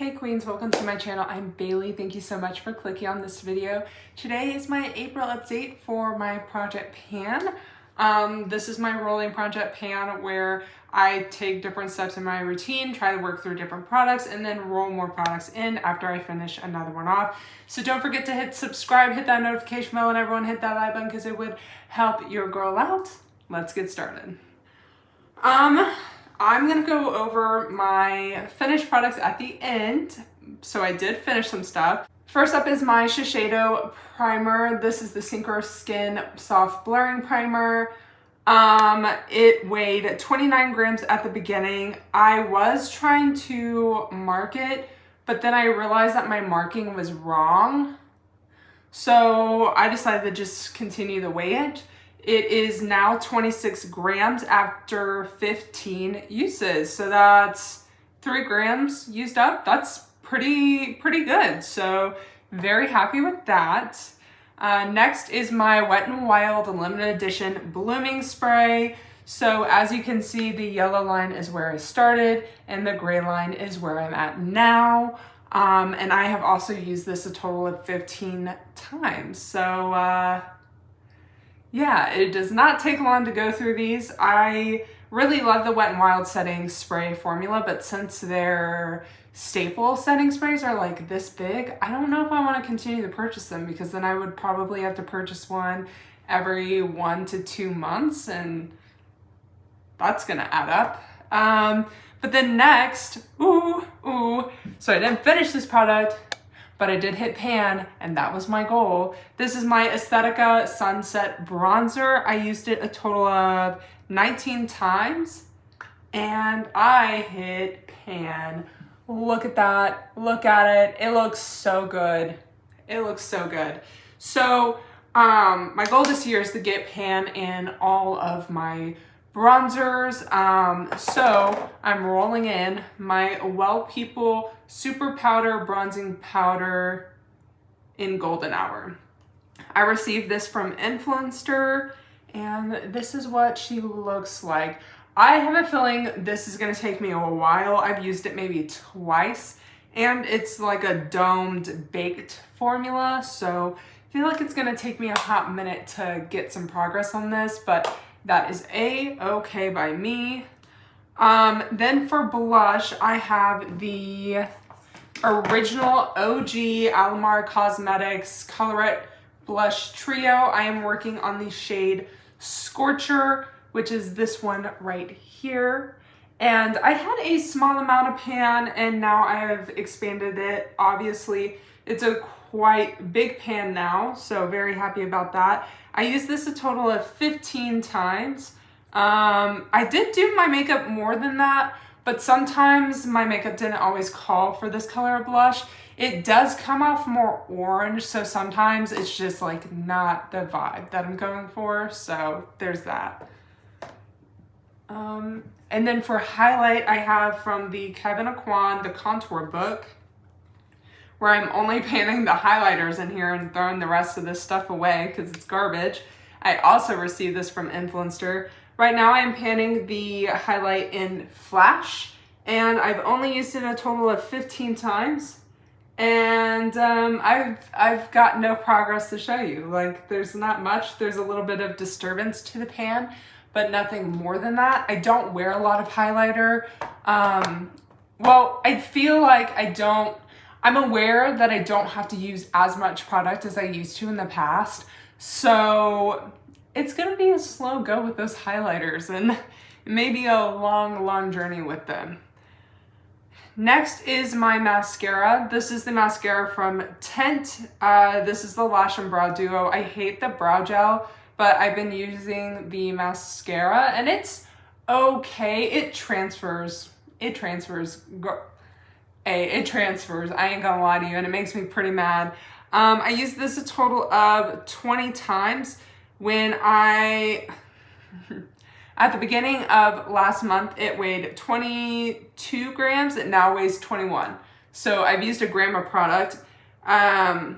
Hey Queens, welcome to my channel. I'm Bailey. Thank you so much for clicking on this video. Today is my April update for my project pan. This is my rolling project pan where I take different steps in my routine, try to work through different products, and then roll more products in after I finish another one off. So don't forget to hit subscribe, hit that notification bell, and everyone hit that like button because it would help your girl out. Let's get started. I'm gonna go over my finished products at the end. So I did finish some stuff. First up is my Shiseido primer. This is the Synchro Skin Soft Blurring Primer. It weighed 29 grams at the beginning. I was trying to mark it, but then I realized that my marking was wrong. So I decided to just continue to weigh it. It is now 26 grams after 15 uses. So that's 3 grams used up. That's pretty good. So very happy with that. Next is my Wet n Wild limited edition blooming spray. So as you can see, the yellow line is where I started and the gray line is where I'm at now. And I have also used this a total of 15 times. So yeah, it does not take long to go through these. I really love the Wet n Wild setting spray formula, but since their staple setting sprays are like this big, I don't know if I want to continue to purchase them because then I would probably have to purchase one every 1 to 2 months and that's gonna add up. But then next, so I didn't finish this product, but I did hit pan and that was my goal. This is my Aesthetica Sunset Bronzer. I used it a total of 19 times and I hit pan. Look at that, look at it. It looks so good. It looks so good. So my goal this year is to get pan in all of my bronzers. So I'm rolling in my Well People Super Powder Bronzing Powder in Golden Hour. I received this from Influencer and this is what she looks like. I have a feeling this is gonna take me a while. I've used it maybe twice and it's like a domed baked formula. So I feel like it's gonna take me a hot minute to get some progress on this, but that is a-okay by me. Then for blush, I have the original OG Alamar Cosmetics Colorette Blush Trio. I am working on the shade Scorcher, which is this one right here. And I had a small amount of pan and now I have expanded it. Obviously, it's a quite big pan now, so very happy about that. I used this a total of 15 times. I did do my makeup more than that, but sometimes my makeup didn't always call for this color of blush. It does come off more orange, so sometimes it's just like not the vibe that I'm going for, so there's that. And then for highlight, I have from the Kevin Aucoin, the Contour Book, where I'm only painting the highlighters in here and throwing the rest of this stuff away because it's garbage. I also received this from Influencer. Right now I'm panning the highlight in Flash and I've only used it a total of 15 times. And I've got no progress to show you. Like there's not much, there's a little bit of disturbance to the pan, but nothing more than that. I don't wear a lot of highlighter. Well, I feel like I'm aware that I don't have to use as much product as I used to in the past. So it's gonna be a slow go with those highlighters and maybe a long journey with them. Next is my mascara. This is the mascara from Tint. This is the Lash and Brow Duo. I hate the brow gel, but I've been using the mascara and it's okay. It transfers. It transfers. I ain't gonna lie to you, and it makes me pretty mad. I used this a total of 20 times when at the beginning of last month, it weighed 22 grams. It now weighs 21. So I've used a gram of product. I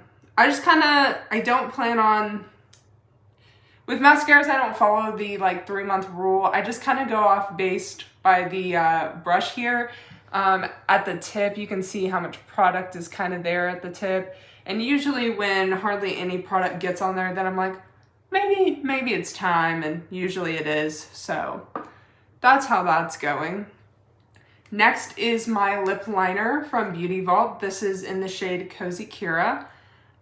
don't plan on, with mascaras, I don't follow the like 3-month rule. I just kind of go off based by the brush here. At the tip, you can see how much product is kind of there at the tip. And usually when hardly any product gets on there, then I'm like, maybe it's time, and usually it is. So that's how that's going. Next is my lip liner from Beauty Vault. This is in the shade Cozy Kira.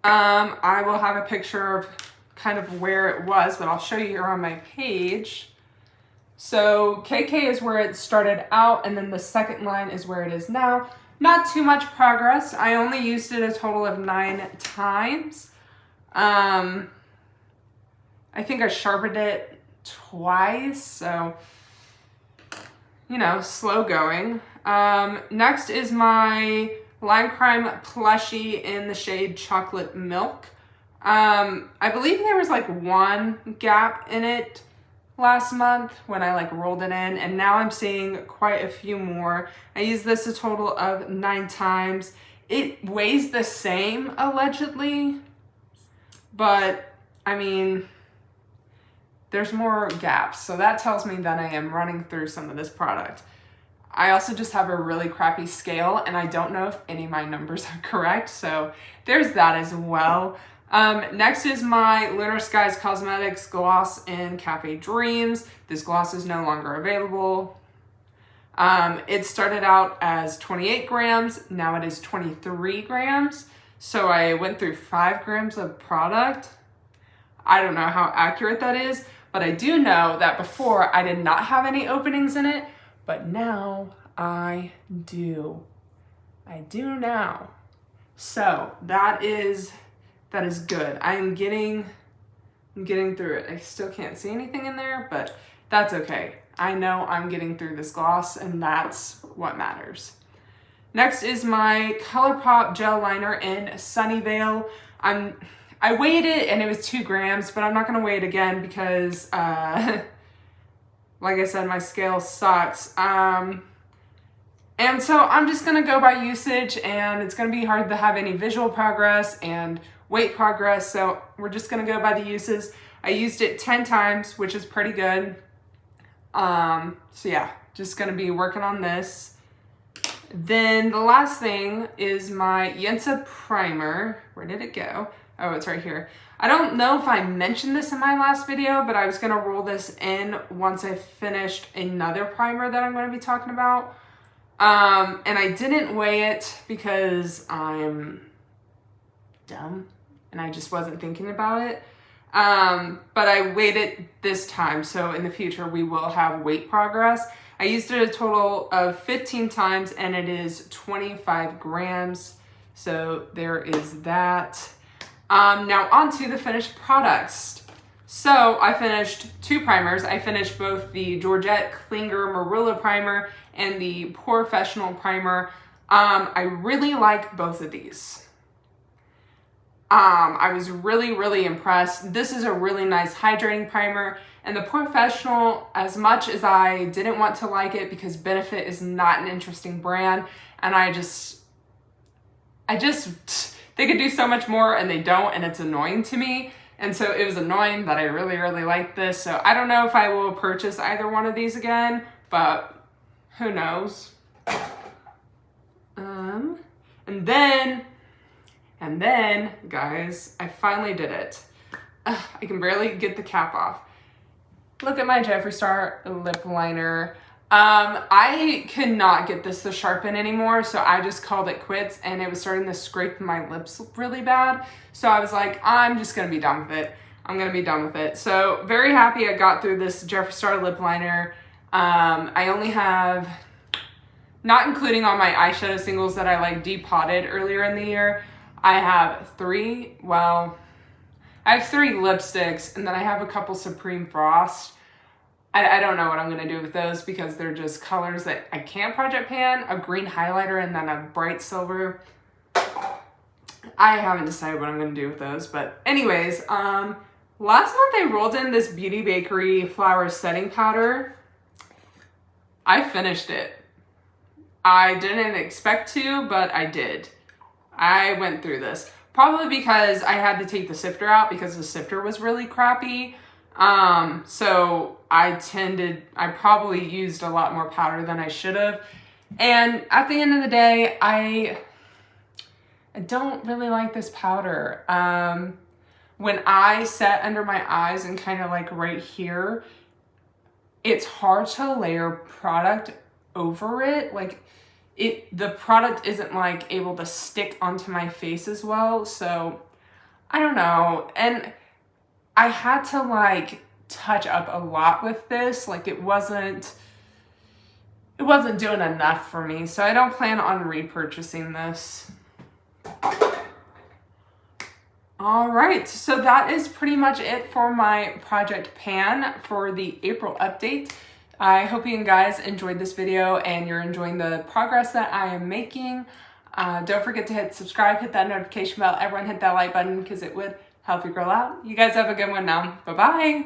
I will have a picture of kind of where it was, but I'll show you here on my page. So KK is where it started out, and then the second line is where it is now. Not too much progress. I only used it a total of 9 times. I think I sharpened it twice, so, you know, slow going. Next is my Lime Crime Plushie in the shade Chocolate Milk. I believe there was like one gap in it last month when I like rolled it in, and now I'm seeing quite a few more. I used this a total of 9 times. It weighs the same allegedly, but I mean, there's more gaps, so that tells me that I am running through some of this product. I also just have a really crappy scale, and I don't know if any of my numbers are correct, so there's that as well. Next is my Lunar Skies Cosmetics Gloss in Cafe Dreams. This gloss is no longer available. It started out as 28 grams, now it is 23 grams. So I went through 5 grams of product. I don't know how accurate that is, but I do know that before I did not have any openings in it, but now I do. I do now. So that is good. I'm getting through it. I still can't see anything in there, but that's okay. I know I'm getting through this gloss, and that's what matters. Next is my Colourpop gel liner in Sunnyvale. I weighed it and it was 2 grams, but I'm not gonna weigh it again because like I said, my scale sucks. And so I'm just gonna go by usage, and it's gonna be hard to have any visual progress and weight progress, so we're just gonna go by the uses. I used it 10 times, which is pretty good. So yeah, just gonna be working on this. Then the last thing is my Yenta Primer. Where did it go? Oh, it's right here. I don't know if I mentioned this in my last video, but I was gonna roll this in once I finished another primer that I'm gonna be talking about. And I didn't weigh it because I'm dumb and I just wasn't thinking about it. But I weighed it this time, so in the future we will have weight progress. I used it a total of 15 times, and it is 25 grams. So there is that. Now on to the finished products. So I finished 2 primers. I finished both the Georgette Klinger Marilla Primer and the Porefessional Primer. I really like both of these. I was really impressed. This is a really nice hydrating primer, and the Porefessional, as much as I didn't want to like it because Benefit is not an interesting brand, and I just they could do so much more and they don't, and it's annoying to me. And so it was annoying that I really liked this. So I don't know if I will purchase either one of these again, but who knows. And then, guys, I finally did it. I can barely get the cap off. Look at my Jeffree Star lip liner. I could not get this to sharpen anymore, so I just called it quits, and it was starting to scrape my lips really bad. So I was like, I'm just gonna be done with it. I'm gonna be done with it. So very happy I got through this Jeffree Star lip liner. I only have, not including all my eyeshadow singles that I like depotted earlier in the year, I have 3 lipsticks, and then I have a couple Supreme Frost. I don't know what I'm going to do with those because they're just colors that I can't project pan, a green highlighter, and then a bright silver. I haven't decided what I'm going to do with those, but anyways, last month I rolled in this Beauty Bakery Flower Setting Powder. I finished it. I didn't expect to, but I did. I went through this. Probably because I had to take the sifter out because the sifter was really crappy. So I probably used a lot more powder than I should have. And at the end of the day, I don't really like this powder. When I set under my eyes and kind of like right here, it's hard to layer product over it. Like the product isn't like able to stick onto my face as well. So I don't know. And I had to like touch up a lot with this. Like it wasn't doing enough for me. So I don't plan on repurchasing this. All right, so that is pretty much it for my project pan for the April update. I hope you guys enjoyed this video and you're enjoying the progress that I am making. Don't forget to hit subscribe, hit that notification bell, everyone hit that like button because it would help your girl out. You guys have a good one now. Bye-bye.